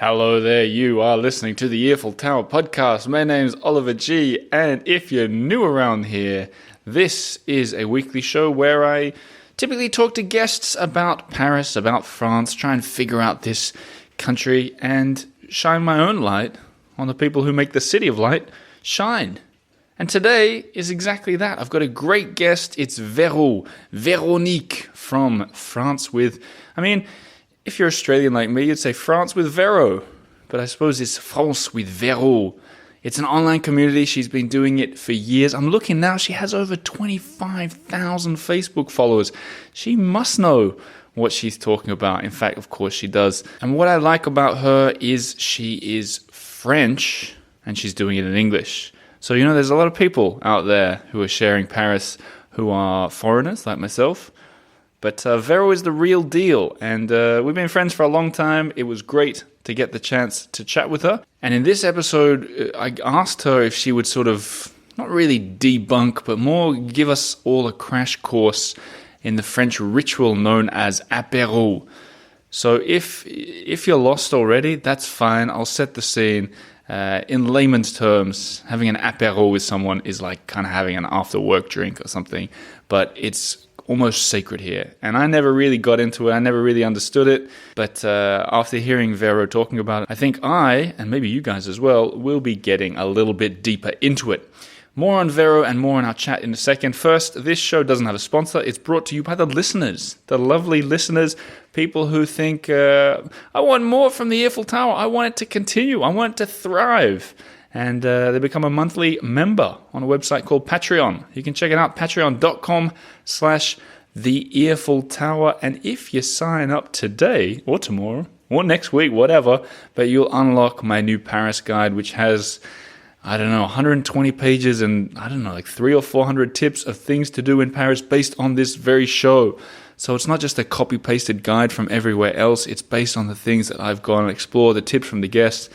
Hello there, you are listening to the Eiffel Tower podcast. My name's Oliver G, and if you're new around here, this is a weekly show where I typically talk to guests about Paris, about France, try and figure out this country and shine my own light on the people who make the city of light shine. And today is exactly that. I've got a great guest. It's Véronique from France With... if you're Australian like me, you'd say France With Véro. But I suppose it's France With Véro. It's an online community. She's been doing it for years. I'm looking now. She has over 25,000 Facebook followers. She must know what she's talking about. In fact, of course she does. And what I like about her is she is French and she's doing it in English. So, there's a lot of people out there who are sharing Paris who are foreigners like myself. But Véro is the real deal, and we've been friends for a long time. It was great to get the chance to chat with her. And in this episode, I asked her if she would sort of, not really debunk, but more give us all a crash course in the French ritual known as Apéro. So if you're lost already, that's fine. I'll set the scene. In layman's terms, having an apéro with someone is like kind of having an after-work drink or something, but it's almost sacred here. And I never really got into it. I never really understood it. But after hearing Véro talking about it, I think I, and maybe you guys as well, will be getting a little bit deeper into it. More on Véro and more on our chat in a second. First, this show doesn't have a sponsor. It's brought to you by the listeners, the lovely listeners, people who think, I want more from the Eiffel Tower. I want it to continue. I want it to thrive. And they become a monthly member on a website called Patreon. You can check it out, patreon.com/the Eiffel Tower. And if you sign up today or tomorrow or next week, whatever, but you'll unlock my new Paris guide, which has... 120 pages and, 300 or 400 tips of things to do in Paris based on this very show. So it's not just a copy-pasted guide from everywhere else. It's based on the things that I've gone and explored, the tips from the guests.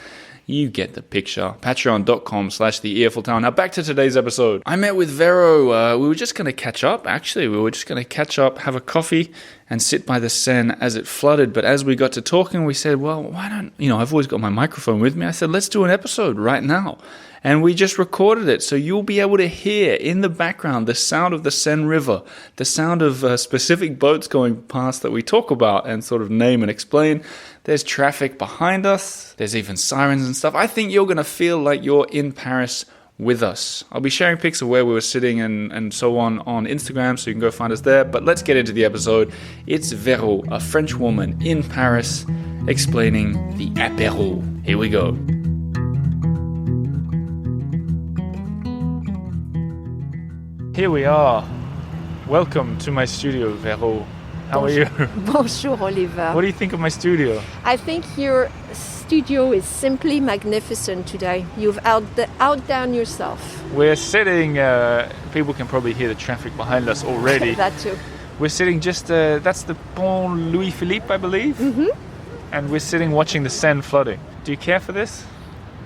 You get the picture. Patreon.com/the Eiffel Tower. Now back to today's episode. I met with Véro. We were just going to catch up. Actually, we were just going to catch up, have a coffee, and sit by the Seine as it flooded. But as we got to talking, we said, well, why don't, I've always got my microphone with me. I said, let's do an episode right now. And we just recorded it, so you'll be able to hear in the background the sound of the Seine River, the sound of specific boats going past that we talk about and sort of name and explain. There's traffic behind us. There's even sirens and stuff. I think you're going to feel like you're in Paris with us. I'll be sharing pics of where we were sitting and so on Instagram, so you can go find us there. But let's get into the episode. It's Véro, a French woman in Paris, explaining the Apéro. Here we go. Here we are. Welcome to my studio, Véro. How are you? Bonjour, Oliver. What do you think of my studio? I think your studio is simply magnificent today. You've outdone yourself. We're sitting, people can probably hear the traffic behind us already. That too. We're sitting just, that's the Pont Louis-Philippe, I believe. Mm-hmm. And we're sitting watching the Seine flooding. Do you care for this?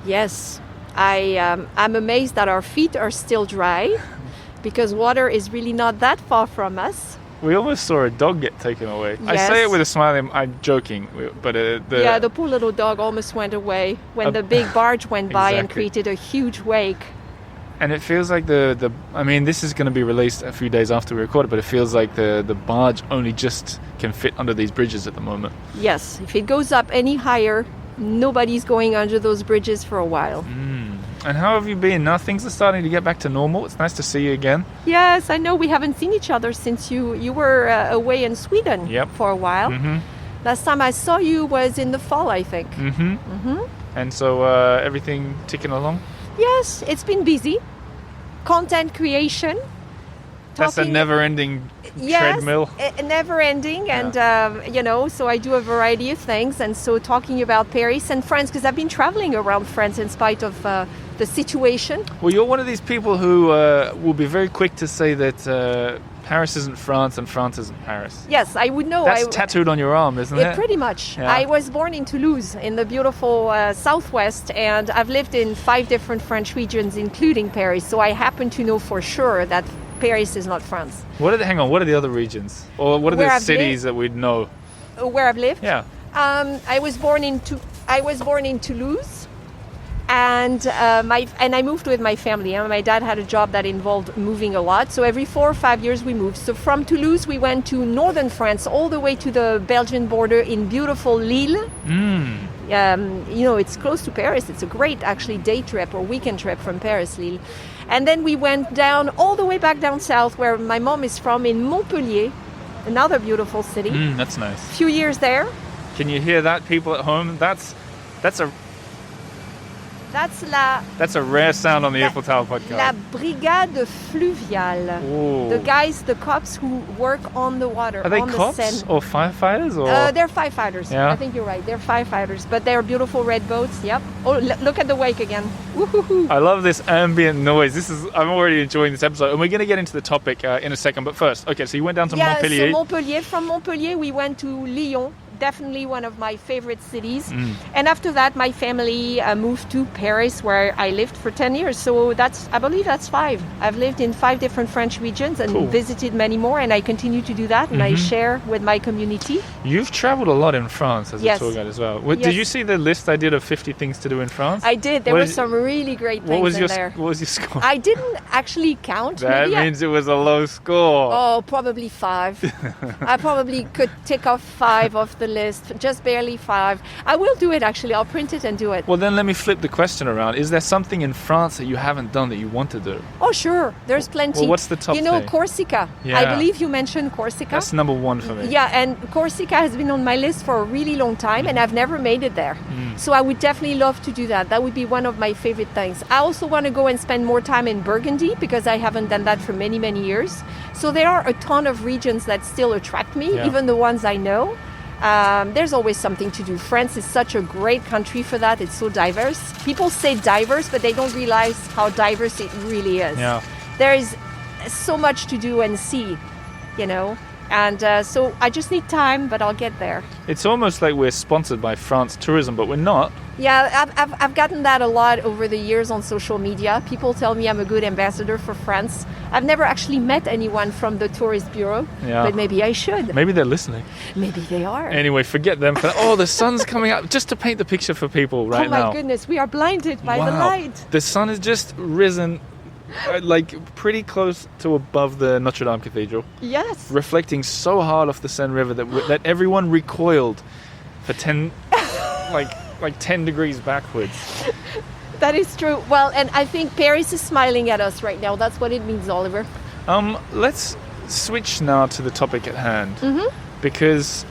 Yes. I'm amazed that our feet are still dry. Because water is really not that far from us. We almost saw a dog get taken away. Yes. I say it with a smile, I'm joking, but the poor little dog almost went away when the big barge went by and created a huge wake. And it feels like this is going to be released a few days after we record it, but it feels like the barge only just can fit under these bridges at the moment. Yes, if it goes up any higher, nobody's going under those bridges for a while. And how have you been? Now things are starting to get back to normal. It's nice to see you again. Yes, I know we haven't seen each other since you were away in Sweden for a while. Mm-hmm. Last time I saw you was in the fall, I think. Mm-hmm. Mm-hmm. And so everything ticking along? Yes, it's been busy. Content creation. That's a never-ending treadmill. Yes, never-ending. And, so I do a variety of things. And so talking about Paris and France, because I've been traveling around France in spite of the situation. Well, you're one of these people who will be very quick to say that Paris isn't France and France isn't Paris. Yes, I would know. That's tattooed on your arm, isn't it? Pretty much. Yeah. I was born in Toulouse in the beautiful southwest, and I've lived in 5 different French regions, including Paris. So I happen to know for sure that Paris is not France. Hang on, what are the other regions? Or what are the cities that we'd know? Where I've lived? Yeah. I was born in I was born in Toulouse, and I moved with my family. My dad had a job that involved moving a lot, so every 4 or 5 years we moved. So from Toulouse we went to northern France, all the way to the Belgian border in beautiful Lille. It's close to Paris. It's a great actually day trip or weekend trip from Paris, Lille. And then we went down all the way back down south where my mom is from, in Montpellier, another beautiful city. That's nice. Few years there. Can you hear that, people at home? That's a rare sound on the Eiffel Tower podcast. La brigade fluviale. Ooh. The guys, the cops who work on the water. Are they on cops the Seine. or firefighters? Or? They're firefighters. Yeah. I think you're right. They're firefighters, but they're beautiful red boats. Yep. Oh, look at the wake again. Woo-hoo-hoo. I love this ambient noise. I'm already enjoying this episode, and we're going to get into the topic in a second. But first, okay, so you went down to Montpellier. So Montpellier. From Montpellier, we went to Lyon. Definitely one of my favorite cities. And after that, my family moved to Paris, where I lived for 10 years. So I believe that's 5. I've lived in 5 different French regions and visited many more, and I continue to do that, and I share with my community. You've traveled a lot in France as a Yes. tour guide as well. Yes. Did you see the list I did of 50 things to do in France? I did. There were some really great things in there. What was your score? I didn't actually count. That means it was a low score. Oh, probably 5. I probably could tick off 5 off the list, just barely 5. I will do it, actually. I'll print it and do it. Well, then let me flip the question around. Is there something in France that you haven't done that you want to do? Oh, sure. There's plenty. Well, what's the top thing? Corsica. Yeah. I believe you mentioned Corsica. That's number 1 for me. Yeah, and Corsica has been on my list for a really long time, and I've never made it there. So I would definitely love to do that. That would be one of my favorite things. I also want to go and spend more time in Burgundy, because I haven't done that for many, many years. So there are a ton of regions that still attract me, even the ones I know. There's always something to do. France is such a great country for that. It's so diverse. People say diverse, but they don't realize how diverse it really is. Yeah. There is so much to do and see, And so I just need time, but I'll get there. It's almost like we're sponsored by France Tourism, but we're not. Yeah, I've gotten that a lot over the years on social media. People tell me I'm a good ambassador for France. I've never actually met anyone from the tourist bureau, but maybe I should. Maybe they're listening. Maybe they are. Anyway, forget them. The sun's coming up. Just to paint the picture for people right now. Oh my goodness, we are blinded by the light. The sun has just risen, pretty close to above the Notre Dame Cathedral. Yes. Reflecting so hard off the Seine River that everyone recoiled for 10, like 10 degrees backwards. That is true. Well, and I think Paris is smiling at us right now. That's what it means, Oliver. Let's switch now to the topic at hand. Because,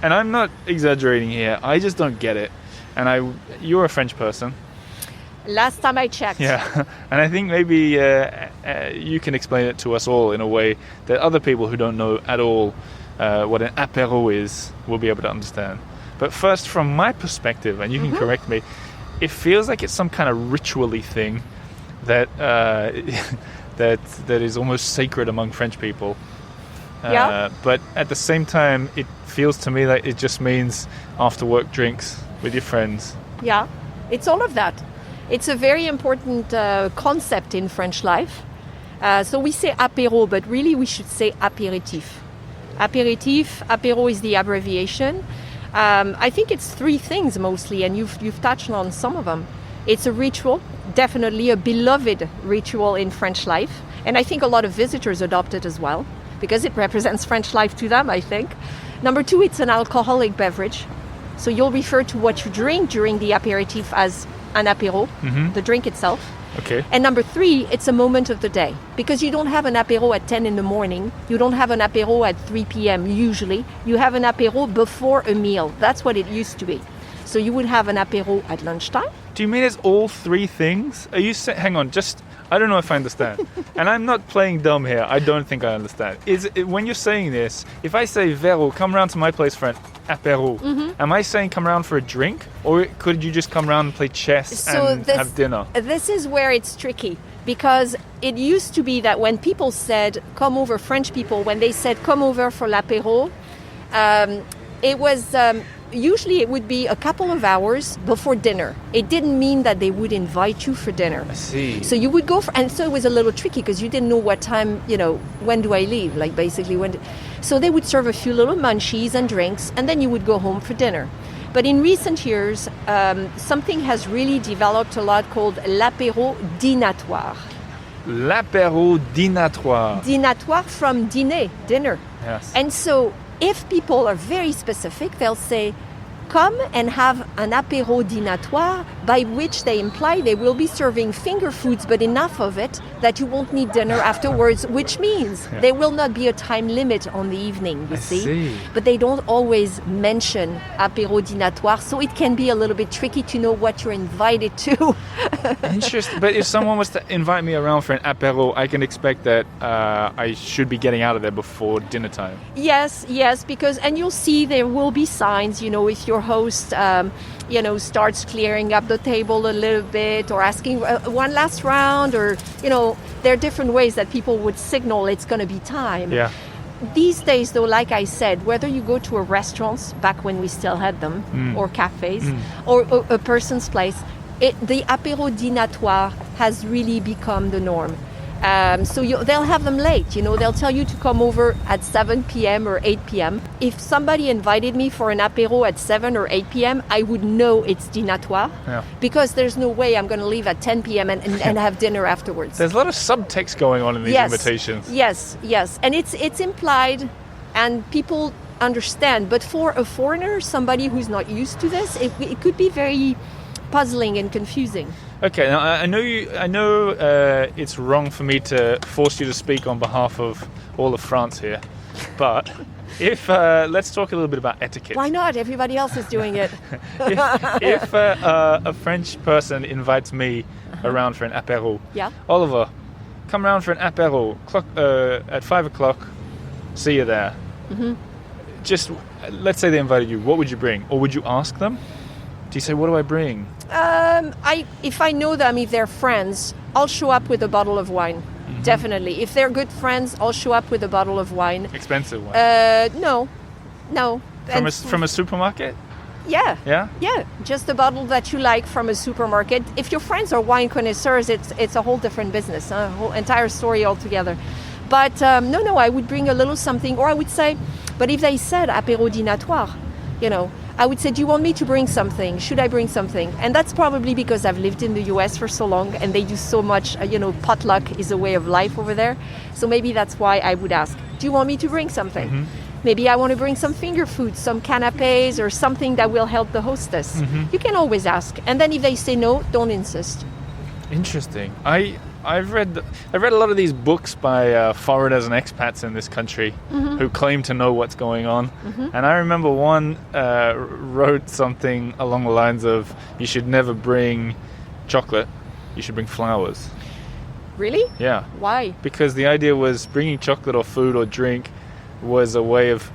and I'm not exaggerating here, I just don't get it. And you're a French person. Last time I checked. Yeah, and I think maybe you can explain it to us all in a way that other people who don't know at all what an apéro is will be able to understand. But first, from my perspective, and you can correct me, it feels like it's some kind of ritually thing that that is almost sacred among French people. But at the same time, it feels to me like it just means after work drinks with your friends. Yeah, it's all of that. It's a very important concept in French life. So we say apéro, but really we should say apéritif. Apéro is the abbreviation. I think it's 3 things mostly, and you've touched on some of them. It's a ritual, definitely a beloved ritual in French life. And I think a lot of visitors adopt it as well, because it represents French life to them, I think. Number 2, it's an alcoholic beverage. So you'll refer to what you drink during the apéritif as an apéro, the drink itself. Okay. And number 3, it's a moment of the day, because you don't have an apéro at 10 in the morning. You don't have an apéro at 3 p.m. usually. You have an apéro before a meal. That's what it used to be. So you would have an apéro at lunchtime. Do you mean it's all 3 things? Are you saying, hang on, I don't know if I understand. And I'm not playing dumb here. I don't think I understand. When you're saying this, if I say, Véro, come round to my place for an apéro, am I saying come round for a drink? Or could you just come round and play chess and have dinner? This is where it's tricky, because it used to be that when people said, come over, French people, when they said, come over for l'apéro, it was... usually it would be a couple of hours before dinner. It didn't mean that they would invite you for dinner. I see. So you would go and so it was a little tricky, because you didn't know what time, when do I leave? So they would serve a few little munchies and drinks, and then you would go home for dinner. But in recent years, something has really developed a lot called l'apéro dînatoire. L'apéro dînatoire. Dînatoire from dîner, dinner. Yes. And so if people are very specific, they'll say, come and have an apéro dînatoire, by which they imply they will be serving finger foods, but enough of it that you won't need dinner afterwards, which means there will not be a time limit on the evening, you see. But they don't always mention apéro dînatoire, so it can be a little bit tricky to know what you're invited to. Interesting. But if someone was to invite me around for an apéro, I can expect that I should be getting out of there before dinner time. Yes, because, and you'll see there will be signs, if your host, starts clearing up the table a little bit or asking one last round, or, there are different ways that people would signal it's going to be time. Yeah. These days, though, like I said, whether you go to a restaurant, back when we still had them, or cafes, or a person's place, the apéro dînatoire has really become the norm. So they'll have them late, they'll tell you to come over at 7 p.m. or 8 p.m. If somebody invited me for an apéro at 7 or 8 p.m., I would know it's dînatoire, because there's no way I'm going to leave at 10 p.m. and have dinner afterwards. There's a lot of subtext going on in these invitations. Yes. And it's implied, and people understand. But for a foreigner, somebody who's not used to this, it could be very puzzling and confusing. Okay, now I know it's wrong for me to force you to speak on behalf of all of France here, but if let's talk a little bit about etiquette. Why not? Everybody else is doing it. if a French person invites me around for an apéro, Oliver, come around for an apéro at 5 o'clock. See you there. Mm-hmm. Just let's say they invited you. What would you bring, or would you ask them? Do you say, what do I bring? If I know them, if they're friends, I'll show up with a bottle of wine. Mm-hmm. Definitely. If they're good friends, I'll show up with a bottle of wine. Expensive wine? No. From a supermarket? Yeah. Yeah? Yeah. Just a bottle that you like from a supermarket. If your friends are wine connoisseurs, it's a whole different business, a whole entire story altogether. But no, I would bring a little something, or I would say, but if they said apéro dînatoire, I would say, do you want me to bring something? Should I bring something? And that's probably because I've lived in the US for so long, and they do so much, potluck is a way of life over there. So maybe that's why I would ask, do you want me to bring something? Mm-hmm. Maybe I want to bring some finger food, some canapés, or something that will help the hostess. Mm-hmm. You can always ask. And then if they say no, don't insist. Interesting. I've read a lot of these books by foreigners and expats in this country who claim to know what's going on. Mm-hmm. And I remember one wrote something along the lines of, you should never bring chocolate, you should bring flowers. Really? Yeah. Why? Because the idea was bringing chocolate or food or drink was a way of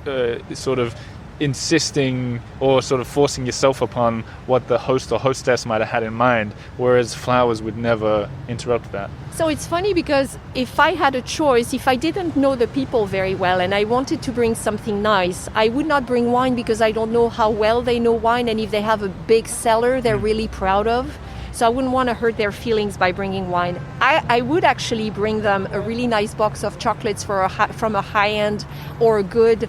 sort of insisting or sort of forcing yourself upon what the host or hostess might have had in mind, whereas flowers would never interrupt that. So it's funny, because if I had a choice, if I didn't know the people very well and I wanted to bring something nice, I would not bring wine, because I don't know how well they know wine, and if they have a big cellar they're really proud of. So I wouldn't want to hurt their feelings by bringing wine. I would actually bring them a really nice box of chocolates from a high-end or a good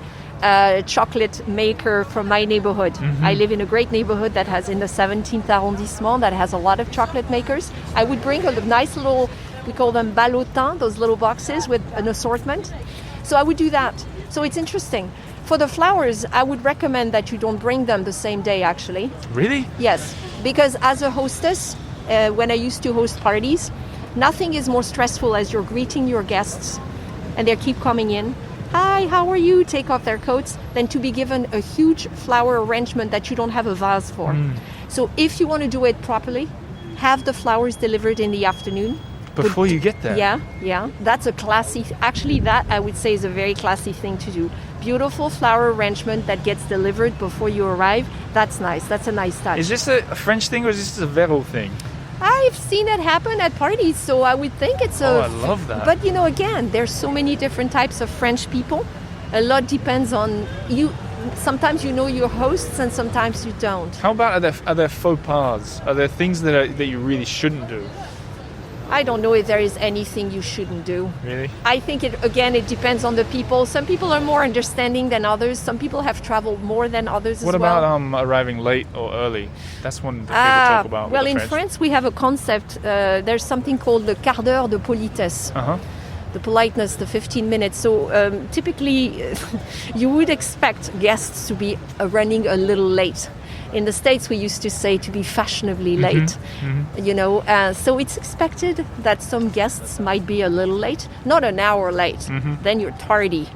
chocolate maker from my neighborhood. Mm-hmm. I live in a great neighborhood that has, in the 17th arrondissement, that has a lot of chocolate makers. I would bring a nice little, we call them ballotins, those little boxes with an assortment. So I would do that. So it's interesting. For the flowers, I would recommend that you don't bring them the same day, actually. Really? Yes, because as a hostess, when I used to host parties, nothing is more stressful as you're greeting your guests and they keep coming in. Hi, how are you? Take off their coats, than to be given a huge flower arrangement that you don't have a vase for. So if you want to do it properly, have the flowers delivered in the afternoon. Before you get there? Yeah. That's a classy, actually that I would say is a very classy thing to do. Beautiful flower arrangement that gets delivered before you arrive. That's nice. That's a nice touch. Is this a French thing, or is this a Véro thing? I've seen it happen at parties, so I would think it's I love that. But again, there's so many different types of French people. A lot depends on you. Sometimes you know your hosts, and sometimes you don't. How about are there faux pas? Are there things that you really shouldn't do? I don't know if there is anything you shouldn't do. Really? I think it depends on the people. Some people are more understanding than others. Some people have traveled more than others What as well. about arriving late or early? That's one that people talk about. Well, with in the French. France, we have a concept. There's something called the quart d'heure de politesse. Uh-huh. The politeness, the 15 minutes. So typically, you would expect guests to be running a little late. In the States, we used to say to be fashionably late, you know. So it's expected that some guests might be a little late, not an hour late. Then you're tardy.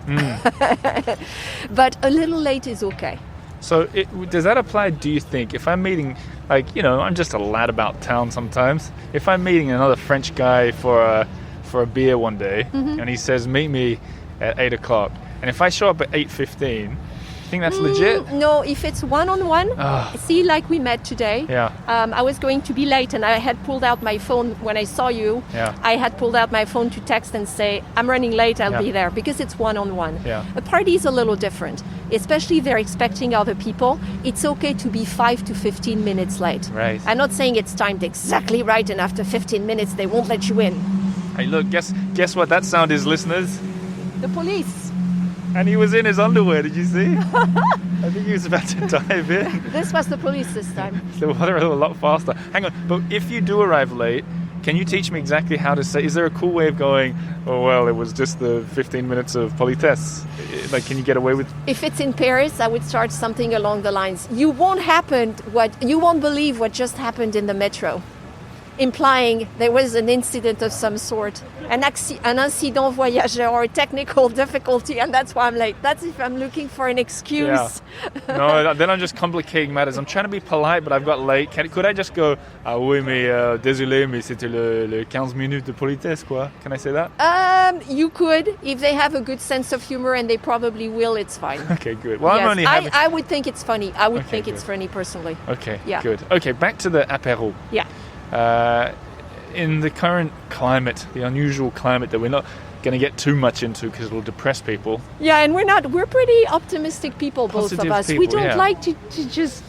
But a little late is okay. So does that apply, do you think, if I'm meeting, like, you know, I'm just a lad about town sometimes. If I'm meeting another French guy for a beer one day, and he says, meet me at 8 o'clock, and if I show up at 8:15, you think that's legit? No, if it's one-on-one, see, like we met today, Yeah. I was going to be late and I had pulled out my phone when I saw you. Yeah. I had pulled out my phone to text and say, I'm running late, I'll Yeah. be there, because it's one-on-one. Yeah. A party is a little different, especially if they're expecting other people. It's okay to be 5 to 15 minutes late. Right. I'm not saying it's timed exactly right and after 15 minutes they won't let you in. Hey, look, guess what that sound is, listeners? The police. And he was in his underwear, did you see? I think he was about to dive in. This was the police this time. The water a lot faster. Hang on, but if you do arrive late, can you teach me exactly how to say? Is there a cool way of going? Oh well, it was just the 15 minutes of politesse. Like, can you get away with? If it's in Paris, I would start something along the lines: you won't believe what just happened in the metro, implying there was an incident of some sort, an incident voyageur or a technical difficulty, and that's why I'm late. That's if I'm looking for an excuse. Yeah. No, then I'm just complicating matters. I'm trying to be polite, but I've got late. Could I just go, ah oui, mais désolé, mais c'était le 15 minutes de politesse, quoi? Can I say that? You could, if they have a good sense of humor, and they probably will. It's fine. Okay, good. Well, Yes, I'm only having... I would think it's funny. I would Okay, think it's good. funny personally. Okay, Yeah. good. Okay, back to the apéro. Yeah. In the current climate, the unusual climate that we're not going to get too much into because it'll depress people. Yeah, and we're pretty optimistic people, both Positive of us. We people, don't yeah. like to just,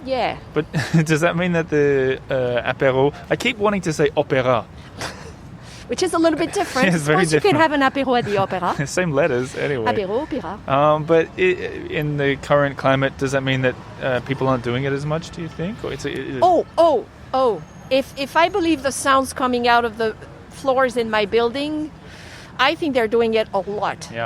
yeah. But does that mean that the apéro... I keep wanting to say opéra. Which is a little bit different. It's very Suppose you different. could have an apéro at the opera. Same letters, anyway. Apéro, opéra. But in the current climate, does that mean that people aren't doing it as much, do you think? Or Oh. If I believe the sounds coming out of the floors in my building, I think they're doing it a lot. Yeah.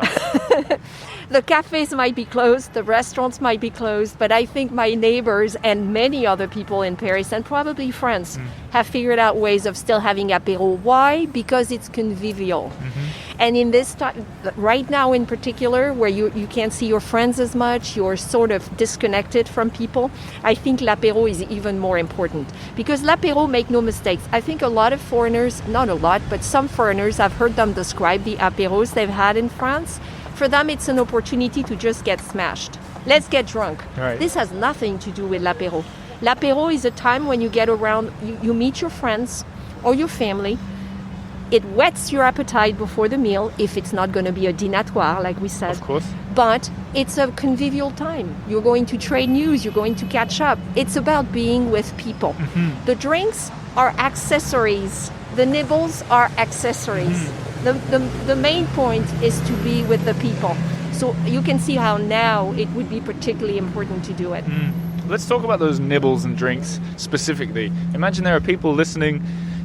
The cafes might be closed, the restaurants might be closed, but I think my neighbors and many other people in Paris and probably France have figured out ways of still having apéro. Why? Because it's convivial. And in this time, right now in particular, where you can't see your friends as much, you're sort of disconnected from people, I think l'apéro is even more important. Because l'apéro, make no mistakes, I think a lot of foreigners, not a lot, but some foreigners, I've heard them describe the apéros they've had in France. For them, it's an opportunity to just get smashed. Let's get drunk. Right. This has nothing to do with l'apéro. L'apéro is a time when you get around, you meet your friends or your family. It whets your appetite before the meal, if it's not going to be a dînatoire, like we said. Of course. But it's a convivial time. You're going to trade news, you're going to catch up. It's about being with people. The drinks are accessories. The nibbles are accessories. The main point is to be with the people. So you can see how now it would be particularly important to do it. Let's talk about those nibbles and drinks specifically. Imagine there are people listening.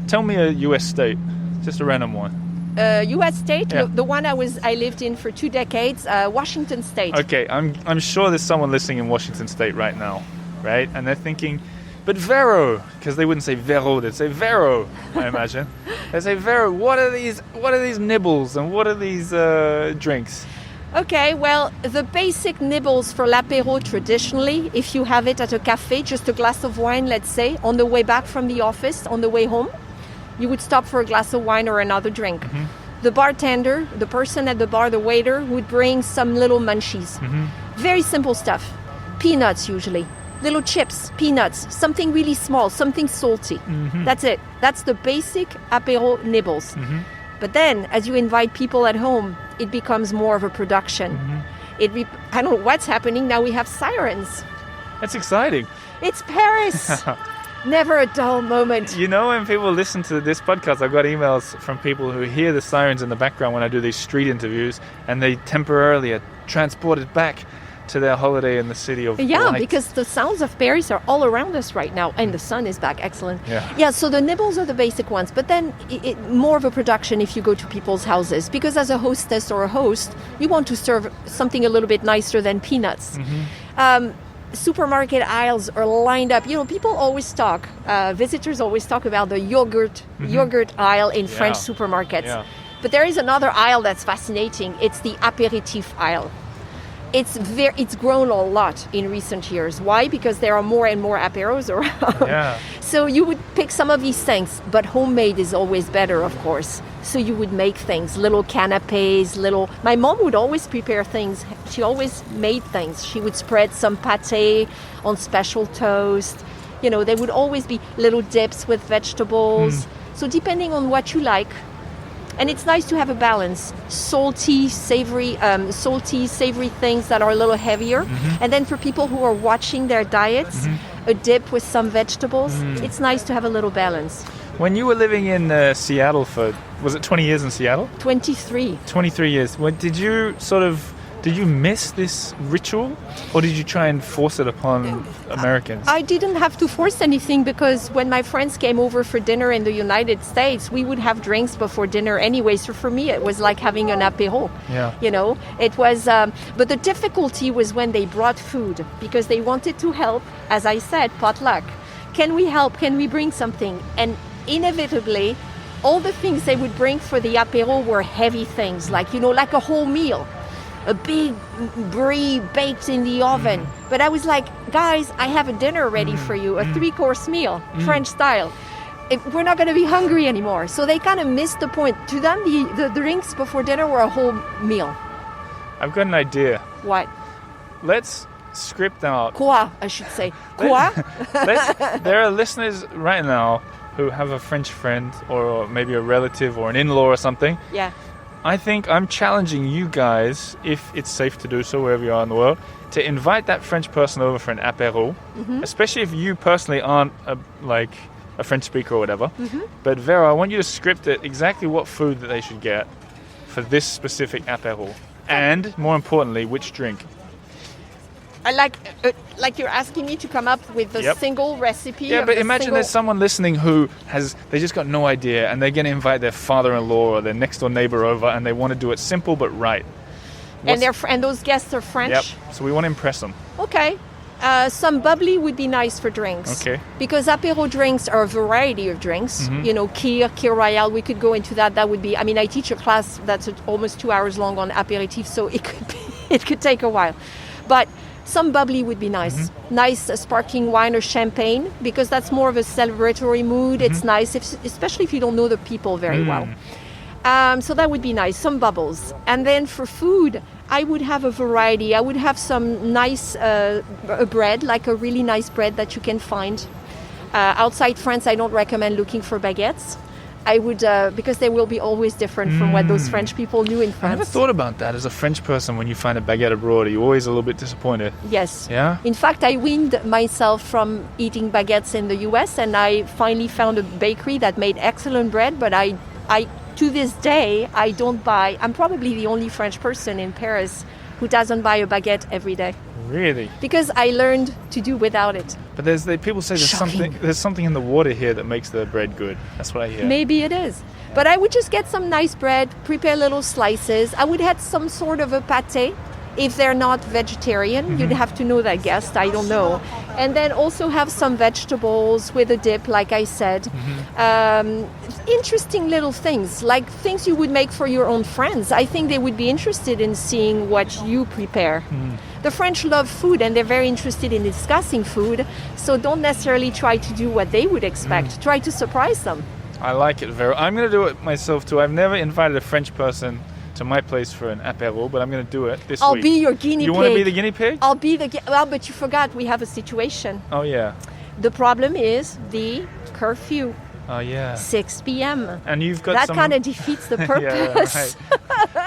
Tell me a US state, just a random one. U.S. state, Yeah. the one I lived in for 2 decades, Washington State. Okay, I'm sure there's someone listening in Washington State right now, right? And they're thinking, but Véro, because they wouldn't say Véro, they'd say Véro, I imagine. They say Véro. What are these nibbles and what are these drinks? Okay, well, the basic nibbles for l'apéro traditionally, if you have it at a cafe, just a glass of wine, let's say, on the way back from the office, on the way home, you would stop for a glass of wine or another drink. The bartender, the person at the bar, the waiter, would bring some little munchies. Very simple stuff. Peanuts, usually. Little chips, peanuts, something really small, something salty. That's it. That's the basic apéro nibbles. But then, as you invite people at home, it becomes more of a production. I don't know what's happening. Now we have sirens. That's exciting. It's Paris. Never a dull moment. You know, when people listen to this podcast, I've got emails from people who hear the sirens in the background when I do these street interviews, and they temporarily are transported back to their holiday in the city of light. Because the sounds of Paris are all around us right now, and the sun is back. Excellent. Yeah. So the nibbles are the basic ones, but then more of a production if you go to people's houses, because as a hostess or a host, you want to serve something a little bit nicer than peanuts. Supermarket aisles are lined up. You know, people always talk, visitors always talk about the yogurt aisle in French supermarkets. Yeah. But there is another aisle that's fascinating. It's the apéritif aisle. It's grown a lot in recent years. Why? Because there are more and more apéros around. Yeah. So you would pick some of these things, but homemade is always better, of course. So you would make things, little canapes, My mom would always prepare things. She always made things. She would spread some pâté on special toast. You know, there would always be little dips with vegetables. So depending on what you like. And it's nice to have a balance. Salty, savory things that are a little heavier. And then for people who are watching their diets, a dip with some vegetables. It's nice to have a little balance. When you were living in Seattle was it 20 years in Seattle? 23. 23 years. Did you miss this ritual, or did you try and force it upon Americans? I didn't have to force anything, because when my friends came over for dinner in the United States, we would have drinks before dinner anyway. So for me, it was like having an apéro. Yeah. You know, it was. But the difficulty was when they brought food, because they wanted to help. As I said, potluck. Can we help? Can we bring something? And inevitably, all the things they would bring for the apéro were heavy things, like a whole meal. A big brie baked in the oven. But I was like, guys, I have a dinner ready for you, a 3-course meal, French style. We're not going to be hungry anymore. So they kind of missed the point. To them, the drinks before dinner were a whole meal. I've got an idea. What? Let's script out. Quoi, I should say. Quoi? There are listeners right now who have a French friend, or maybe a relative or an in-law or something. Yeah. I think I'm challenging you guys, if it's safe to do so wherever you are in the world, to invite that French person over for an apéro, especially if you personally aren't a French speaker or whatever. But Véro, I want you to script it exactly what food that they should get for this specific apéro, and more importantly, which drink. I like you're asking me to come up with a single recipe. Yeah, but imagine there's someone listening who they just got no idea, and they're going to invite their father-in-law or their next-door neighbor over, and they want to do it simple but right. And those guests are French? Yep, so we want to impress them. Okay. Some bubbly would be nice for drinks. Okay. Because apéro drinks are a variety of drinks. You know, Kir Royale, we could go into that. That would be, I teach a class that's almost 2 hours long on apéritif, so it could take a while. But some bubbly would be nice. Nice sparkling wine or champagne, because that's more of a celebratory mood. It's nice, especially if you don't know the people very well. So that would be nice, some bubbles. And then for food, I would have a variety. I would have some nice bread, like a really nice bread that you can find. Outside France, I don't recommend looking for baguettes. I would, because they will be always different from what those French people knew in France. I never thought about that. As a French person, when you find a baguette abroad, are you always a little bit disappointed? Yes. Yeah? In fact, I weaned myself from eating baguettes in the US, and I finally found a bakery that made excellent bread, but I to this day, I don't buy. I'm probably the only French person in Paris who doesn't buy a baguette every day. Really? Because I learned to do without it. But people say there's something in the water here that makes the bread good. That's what I hear. Maybe it is. But I would just get some nice bread, prepare little slices. I would have some sort of a pâté. If they're not vegetarian, you'd have to know that guest. I don't know. And then also have some vegetables with a dip, like I said. Interesting little things, like things you would make for your own friends. I think they would be interested in seeing what you prepare. The French love food, and they're very interested in discussing food. So don't necessarily try to do what they would expect. Try to surprise them. I like it, Véro. I'm going to do it myself too. I've never invited a French person to my place for an apéro, but I'm going to do it this week. I'll be your guinea pig. You want to be the guinea pig? I'll be but you forgot we have a situation. Oh, yeah. The problem is the curfew. Oh, yeah. 6 p.m. And you've got that some... kind of defeats the purpose. Right.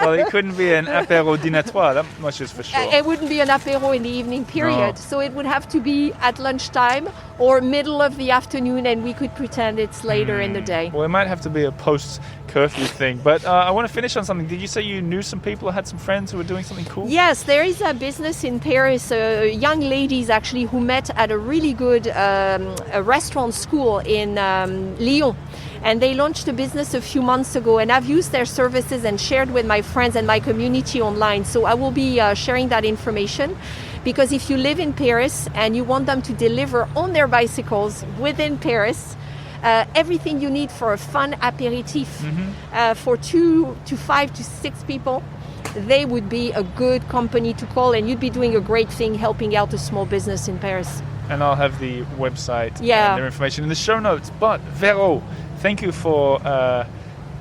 Well, it couldn't be an apéro dînatoire, that much is for sure. It wouldn't be an apéro in the evening period. No. So it would have to be at lunchtime or middle of the afternoon, and we could pretend it's later in the day. Well, it might have to be a post-curfew thing. But I want to finish on something. Did you say you knew some people or had some friends who were doing something cool? Yes, there is a business in Paris, young ladies actually who met at a really good a restaurant school in Lyon. And they launched a business a few months ago, and I've used their services and shared with my friends and my community online. So I will be sharing that information, because if you live in Paris and you want them to deliver on their bicycles within Paris, everything you need for a fun apéritif for 2 to 5 to 6 people, they would be a good company to call, and you'd be doing a great thing helping out a small business in Paris. And I'll have the website and their information in the show notes. But Véro, thank you for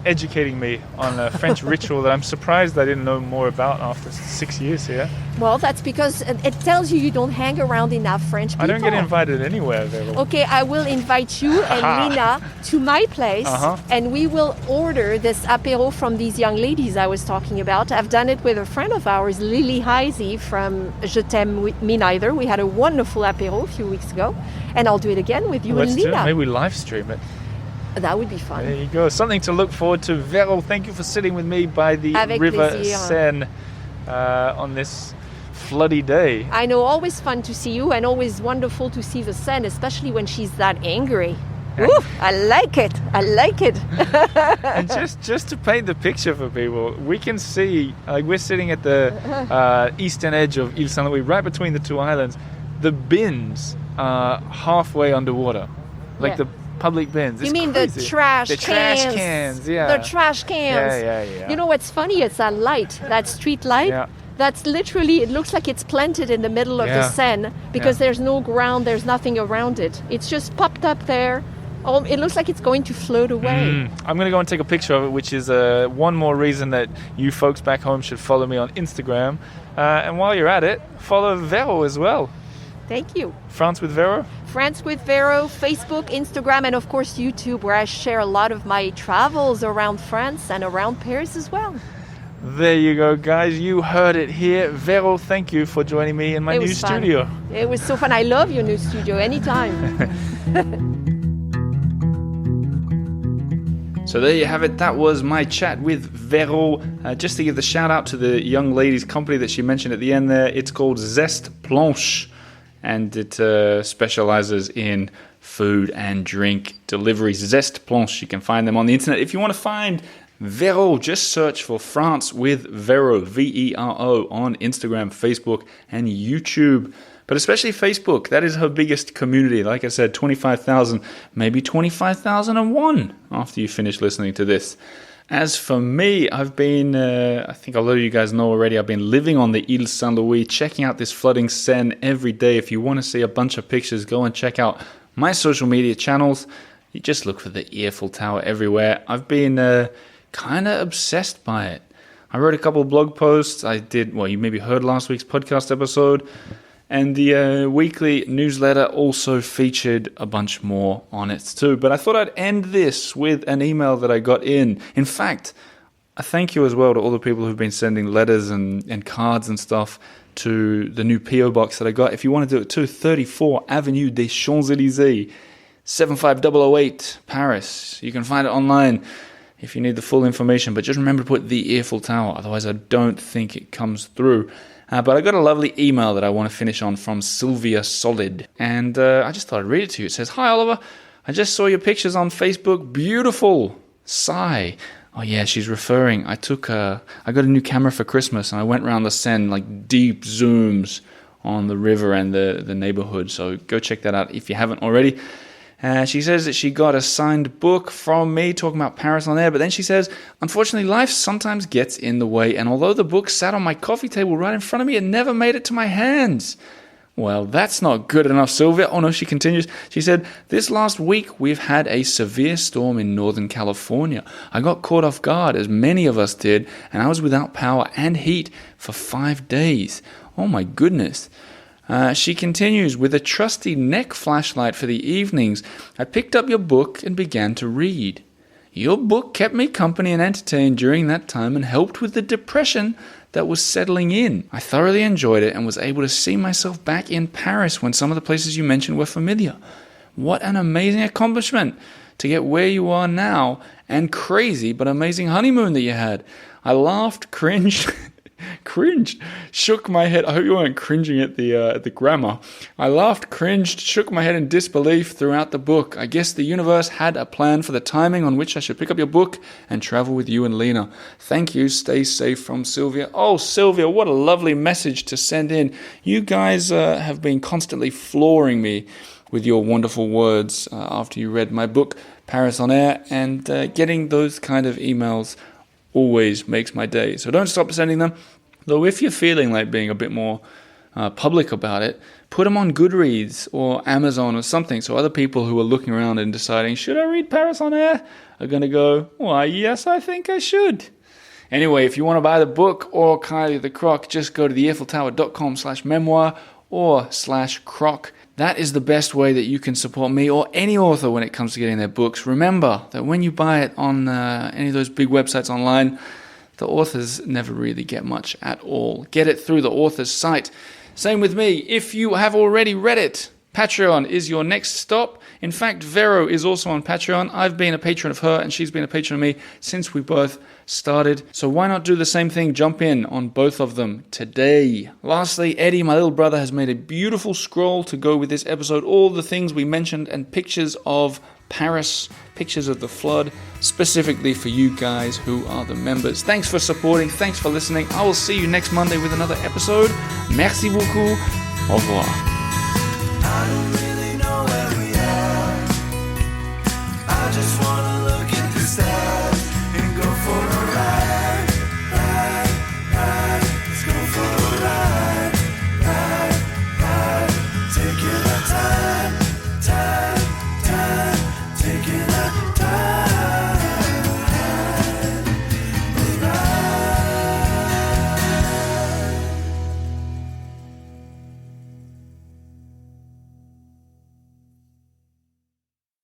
educating me on a French ritual that I'm surprised I didn't know more about after 6 years here. Well, that's because it tells you don't hang around enough French people. I don't get invited anywhere, Véro. Okay, I will invite you and Lina to my place, and we will order this apéro from these young ladies I was talking about. I've done it with a friend of ours, Lily Heisey from Je t'aime me neither. We had a wonderful apéro a few weeks ago, and I'll do it again with you and Lina. Let's do it. Maybe we live stream it. That would be fun. There you go. Something to look forward to. Véro, thank you for sitting with me by the Avec River plaisir. Seine on this floody day. I know, always fun to see you, and always wonderful to see the Seine, especially when she's that angry. Ooh, I like it. I like it. And just to paint the picture for people, we can see, like, we're sitting at the eastern edge of Ile Saint-Louis, right between the two islands. The bins are halfway underwater, like the public bins. It's You mean crazy. the trash The cans? trash cans, yeah. The trash cans. Yeah. You know what's funny? It's that light, that street light. Yeah. That's literally, it looks like it's planted in the middle of the Seine, because there's no ground, there's nothing around it. It's just popped up there. Oh, it looks like it's going to float away. I'm going to go and take a picture of it, which is one more reason that you folks back home should follow me on Instagram. And while you're at it, follow Véro as well. Thank you. France with Véro? France with Véro, Facebook, Instagram, and of course YouTube, where I share a lot of my travels around France and around Paris as well. There you go, guys. You heard it here. Véro, thank you for joining me in my new studio. It was so fun. I love your new studio. Anytime. So there you have it. That was my chat with Véro. Just to give the shout out to the young lady's company that she mentioned at the end there. It's called Zeste Planche, and it specializes in food and drink deliveries. Zeste Planche. You can find them on the internet. If you want to find Véro, just search for France with Véro, Vero, on Instagram, Facebook, and YouTube. But especially Facebook, that is her biggest community. Like I said, 25,000, maybe 25,001 after you finish listening to this. As for me, I've been, I think a lot of you guys know already, I've been living on the Ile Saint-Louis, checking out this flooding Seine every day. If you want to see a bunch of pictures, go and check out my social media channels. You just look for the Eiffel Tower everywhere. I've been kind of obsessed by it. I wrote a couple of blog posts. I did, well, you maybe heard last week's podcast episode. And the weekly newsletter also featured a bunch more on it too. But I thought I'd end this with an email that I got in. In fact, a thank you as well to all the people who've been sending letters and cards and stuff to the new P.O. box that I got. If you want to do it too, 34 Avenue des Champs-Élysées, 75008, Paris. You can find it online if you need the full information. But just remember to put the Eiffel Tower, otherwise I don't think it comes through. But I got a lovely email that I want to finish on from Sylvia Solid. And I just thought I'd read it to you. It says, "Hi Oliver, I just saw your pictures on Facebook. Beautiful. Sigh." Oh yeah, she's referring. I got a new camera for Christmas, and I went around the Seine, like deep zooms on the river and the neighborhood. So go check that out if you haven't already. She says that she got a signed book from me talking about Paris on there, but then she says, "Unfortunately, life sometimes gets in the way, and although the book sat on my coffee table right in front of me, it never made it to my hands." Well, that's not good enough, Sylvia. Oh no, she continues. She said, "This last week we've had a severe storm in Northern California. I got caught off guard, as many of us did, and I was without power and heat for 5 days. Oh my goodness. She continues, with a trusty neck flashlight for the evenings, I picked up your book and began to read. Your book kept me company and entertained during that time and helped with the depression that was settling in. I thoroughly enjoyed it and was able to see myself back in Paris when some of the places you mentioned were familiar. What an amazing accomplishment to get where you are now, and crazy but amazing honeymoon that you had. I laughed, cringed, shook my head. I hope you weren't cringing at the grammar. I laughed, cringed, shook my head in disbelief throughout the book. I guess the universe had a plan for the timing on which I should pick up your book and travel with you and Lena. Thank you. Stay safe, from Sylvia. Oh, Sylvia, what a lovely message to send in. You guys have been constantly flooring me with your wonderful words after you read my book, Paris on Air, and getting those kind of emails always makes my day. So don't stop sending them. Though if you're feeling like being a bit more public about it, put them on Goodreads or Amazon or something, so other people who are looking around and deciding, should I read Paris on Air, are going to go, why, yes, I think I should. Anyway, if you want to buy the book or Kylie the Croc, just go to theeiffeltower.com/memoir or /croc. That is the best way that you can support me or any author when it comes to getting their books. Remember that when you buy it on any of those big websites online, the authors never really get much at all. Get it through the author's site. Same with me. If you have already read it, Patreon is your next stop. In fact, Véro is also on Patreon. I've been a patron of her and she's been a patron of me since we both started. So why not do the same thing? Jump in on both of them today. Lastly, Eddie, my little brother, has made a beautiful scroll to go with this episode. All the things we mentioned and pictures of Paris, pictures of the flood, specifically for you guys who are the members. Thanks for supporting. Thanks for listening. I will see you next Monday with another episode. Merci beaucoup. Au revoir.